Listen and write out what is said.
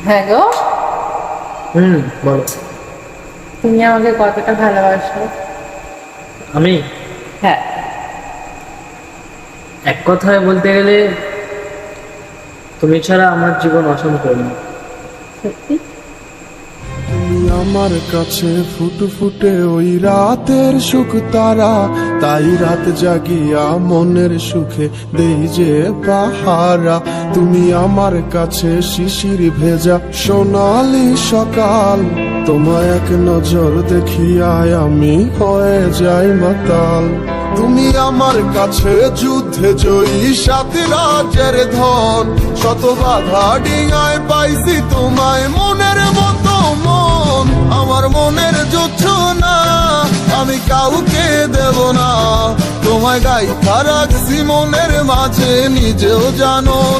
হ্যাঁ গো, বলো। তুমি আমাকে কতটা ভালোবাসো? আমি হ্যাঁ। এক কথায় বলতে গেলে তুমি ছাড়া আমার জীবন অসম্পূর্ণ। সত্যি? তুমি আমার কাছে ফুটফুটে ওই রাতের সুখ তারা, তাই রাত জাগিয়া মনের সুখে দেই যে পাহারা। তুমি আমার কাছে শিশির ভেজা সোনালি সকাল, তোমায় এক নজর দেখিয়ায় আমি হয়ে যাই মাতাল। তুমি আমার কাছে যুদ্ধে জয়ী সাত রাজ্যের ধন, শত বাধা ডিঙায় পাইছি তোমায় মনের মতো মন। আমার মনের যুদ্ধ না আমি কাউকে দেব না, তোমায় গাইথা রাখছি মনের মাঝে নিজেও জানো না।